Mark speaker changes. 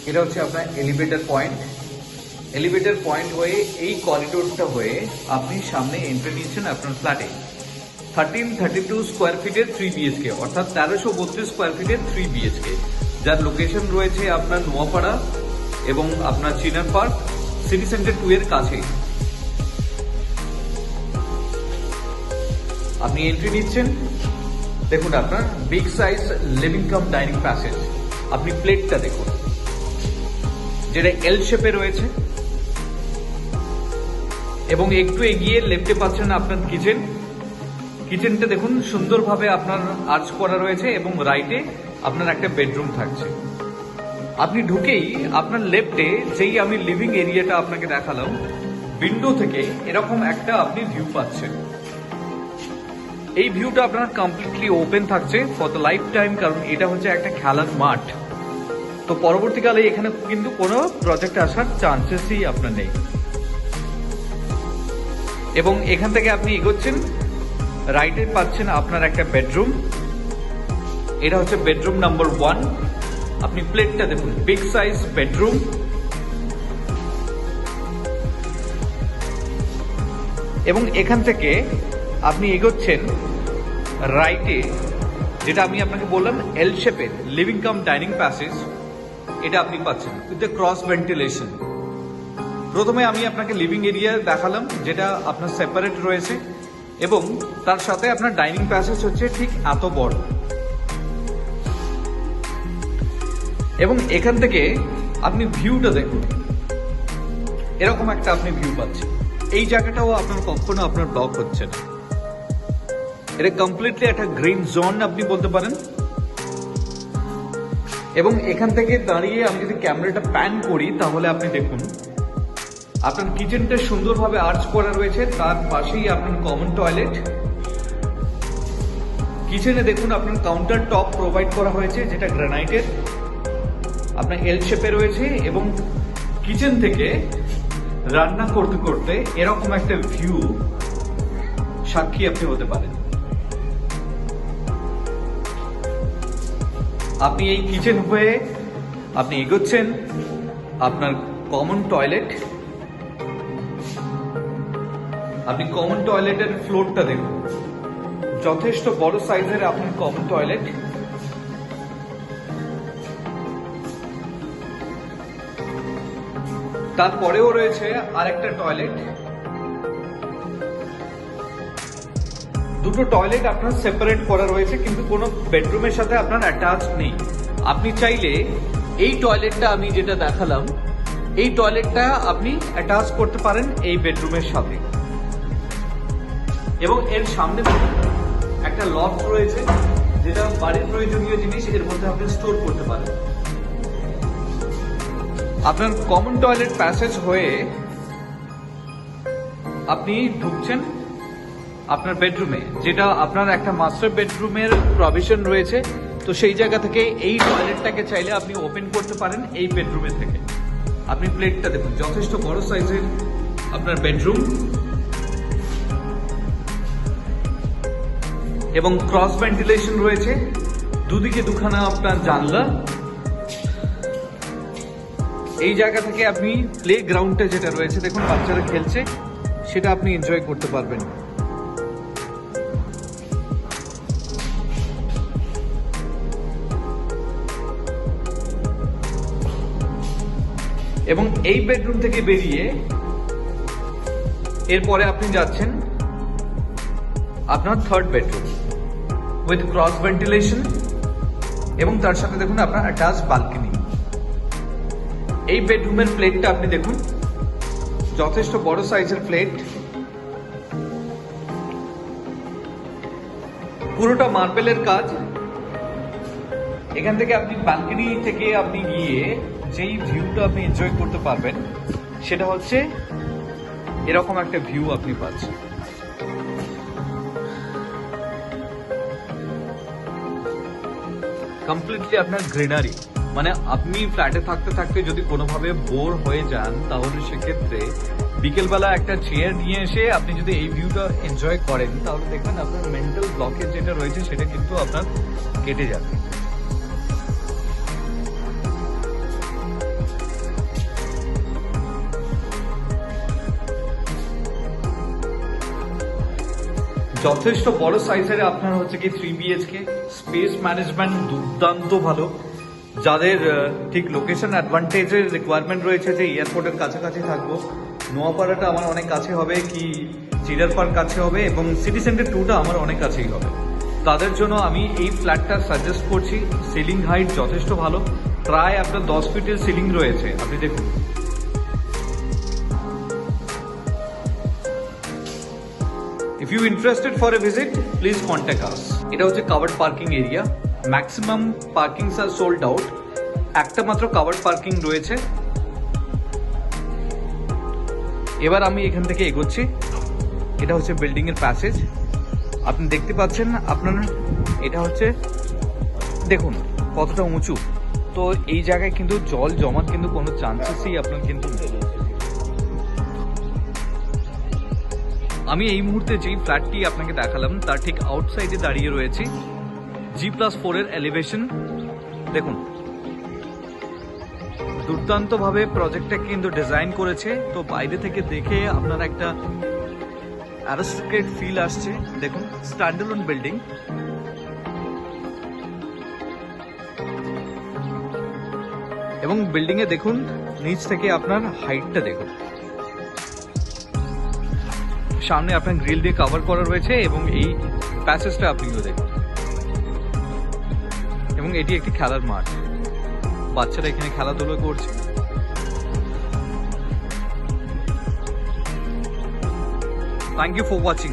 Speaker 1: এটা হচ্ছে আপনার এলিভেটর পয়েন্ট। এলিভেটর পয়েন্ট হয়ে এই করিডোরটা হয়ে আপনি সামনে এন্ট্রি নিচ্ছেন আপনার ফ্ল্যাটে। 1332 স্কোয়ার ফিটের 3 বিএচকে, অর্থাৎ 1332 স্কোয়ার ফিটের 3 বিএচকে, যার লোকেশন রয়েছে আপনার নোয়াপাড়া এবং আপনার চিনার পার্ক সিটি সেন্টার 2 এর কাছে। আপনি এন্ট্রি নিচ্ছেন, দেখুন আপনার big size living cum dining passage. আপনি প্লেটটা দেখুন, যেটা এল শেপে রয়েছে, এবং একটু এগিয়ে লেফটে পাচ্ছেন আপনার কিচেন। কিচেনটা দেখুন সুন্দরভাবে আপনার আর্চ করা রয়েছে এবং রাইটে আপনার একটা বেডরুম থাকছে। আপনি ঢুকেই আপনার লেফটে যেই আমি লিভিং এরিয়াটা আপনাকে দেখালাম, উইন্ডো থেকে এরকম একটা আপনি ভিউ পাচ্ছেন। এই ভিউটা আপনার কমপ্লিটলি ওপেন থাকছে ফর দ্য লাইফ টাইম, কারণ এটা হচ্ছে একটা খেলার মাঠ। তো পরবর্তীকালে এখানে কিন্তু কোনো প্রজেক্ট আসার চান্সেসই আপনার নেই। এবং এখান থেকে আপনি এগোচ্ছেন, রাইটে পাচ্ছেন আপনার একটা বেডরুম। এটা হচ্ছে বেডরুম নাম্বার 1। আপনি প্লেটটা দেখুন, বিগ সাইজ বেডরুম। এবং এখান থেকে আপনি এগোচ্ছেন রাইটে, যেটা আমি আপনাকে বললাম এল শেপের লিভিং কাম ডাইনিং প্যাসেজ, এটা আপনি পাচ্ছেন উইথ দ্য ক্রস ভেন্টিলেশন। প্রথমে আমি আপনাকে লিভিং এরিয়া দেখালাম, যেটা আপনার সেপারেট রয়েছে, এবং তার সাথে আপনার ডাইনিং প্যাসেজ হচ্ছে ঠিক এত বড়। এবং এখান থেকে আপনি ভিউটা দেখুন, এরকম একটা আপনি ভিউ পাচ্ছেন। এই জায়গাটাও আপনার কখনো আপনার ব্লক হচ্ছে না। এটা কমপ্লিটলি একটা গ্রিন জোন আপনি বলতে পারেন। এবং এখান থেকে দাঁড়িয়ে আমি যদি ক্যামেরাটা প্যান করি, তাহলে আপনি দেখুন আপনার কিচেনটা সুন্দরভাবে আর্চ করা রয়েছে, তার পাশেই আপনার কমন টয়লেট। কিচেনে দেখুন আপনার কাউন্টার টপ প্রোভাইড করা হয়েছে, যেটা গ্রানাইটের, আপনার এল শেপে রয়েছে। এবং কিচেন থেকে রান্না করতে করতে এরকম একটা ভিউ সাক্ষী আপনি হতে পারেন। আপনি এই কিচেন হয়ে আপনি এগোচ্ছেন, আপনার কমন টয়লেট। আপনি কমন টয়লেটের ফ্লোরটা দেখুন, যথেষ্ট বড় সাইজের আপনার কমন টয়লেট। তারপরেও রয়েছে আরেকটা টয়লেট। দুটো টয়লেট আপনার সেপারেট করা রয়েছে, কিন্তু কোনো বেডরুমের সাথে আপনার অ্যাটাচ নেই। আপনি চাইলে এই টয়লেটটা আমি যেটা দেখালাম, এই টয়লেটটা আপনি অ্যাটাচ করতে পারেন এই বেডরুমের সাথে। এবং এর সামনে একটা লফট রয়েছে, যেটা বাড়ির প্রয়োজনীয় জিনিস এর মধ্যে আপনি স্টোর করতে পারেন। আপনার কমন টয়লেট প্যাসেজ হয়ে আপনি ঢুকছেন আপনার বেডরুমে, যেটা আপনার একটা মাস্টার বেডরুমের প্রভিশন রয়েছে। তো সেই জায়গা থেকে এই টয়লেটটাকে চাইলে আপনি ওপেন করতে পারেন এই বেডরুমে থেকে। আপনি প্লেটটা দেখুন, যথেষ্ট বড় সাইজের আপনার বেডরুম, এবং ক্রস ভেন্টিলেশন রয়েছে, দুদিকে দুখানা আপনার জানলা। এই জায়গা থেকে আপনি প্লে গ্রাউন্ডটা যেটা রয়েছে দেখুন, বাচ্চারা খেলছে, সেটা আপনি এনজয় করতে পারবেন। এবং এই বেডরুম থেকে বেরিয়ে এরপরে আপনি যাচ্ছেন আপনার third bedroom with cross ventilation, এবং তার সাথে দেখুন আপনার অ্যাটাচ বালকনি। এই বেডরুমের প্লেটটা আপনি দেখুন, যথেষ্ট বড় সাইজের প্লেট, পুরোটা মার্বেলের কাজ। এখান থেকে আপনি বালকনি থেকে আপনি গিয়ে যেই ভিউটা আপনি এনজয় করতে পারবেন, সেটা হচ্ছে এরকম একটা ভিউ আপনি পাচ্ছেন। কমপ্লিটলি আপনার গ্রিনারি, মানে আপনি ফ্ল্যাটে থাকতে থাকতে যদি কোনোভাবে বোর হয়ে যান, তাহলে সেক্ষেত্রে বিকেলবেলা একটা চেয়ার নিয়ে এসে আপনি যদি এই ভিউটা এনজয় করেন, তাহলে দেখবেন আপনার মেন্টাল ব্লকেজ যেটা রয়েছে সেটা কিন্তু আপনার কেটে যাবে। যথেষ্ট বড় সাইজের আপনার হচ্ছে কি 3 বিএইচকে, স্পেস ম্যানেজমেন্ট দুর্দান্ত ভালো। যাদের ঠিক লোকেশন অ্যাডভান্টেজের রিকোয়ারমেন্ট রয়েছে যে এয়ারপোর্টের কাছাকাছি থাকবো, নোয়াপাড়াটা আমার অনেক কাছে হবে, কি চিড়ার পার্ক কাছে হবে, এবং সিটি সেন্টার 2টা আমার অনেক কাছেই হবে, তাদের জন্য আমি এই ফ্ল্যাটটা সাজেস্ট করছি। সিলিং হাইট যথেষ্ট ভালো, প্রায় আপনার 10 ফিটের সিলিং রয়েছে, আপনি দেখুন। If you interested for a visit, please contact us. এটা হচ্ছে covered parking area. Maximum parkings are sold out, একটা মাত্র কাভার্ড পার্কিং রয়েছে। এবার আমি এখান থেকে এগোচ্ছি। এটা হচ্ছে বিল্ডিং এর প্যাসেজ, আপনি দেখতে পাচ্ছেন। আপনার এটা হচ্ছে, দেখুন কতটা উঁচু, তো এই জায়গায় কিন্তু জল জমার কিন্তু কোনো চান্সেসই আপনার কিন্তু নেই। আমি এই মুহূর্তে যেই ফ্ল্যাটটি আপনাকে দেখালাম তার ঠিক আউটসাইডে দাঁড়িয়ে রয়েছি। G+4 এর এলিভেশন দেখুন, দুর্দান্তভাবে প্রজেক্টটা কিন্তু ডিজাইন করেছে। তো বাইরে থেকে দেখে আপনার একটা অ্যারিস্টোক্রেট ফিল আসছে। দেখুন স্ট্যান্ডঅ্যালোন বিল্ডিং, এবং বিল্ডিং এ দেখুন নিচ থেকে আপনার হাইটটা দেখুন। সামনে আপনার গ্রিল দিয়ে কভার করা রয়েছে, এবং এই প্যাসেজটা আপনিও দেখুন। এবং এটি একটি খেলার মাঠ, বাচ্চারা এখানে খেলাধুলো করছে। Thank you for watching.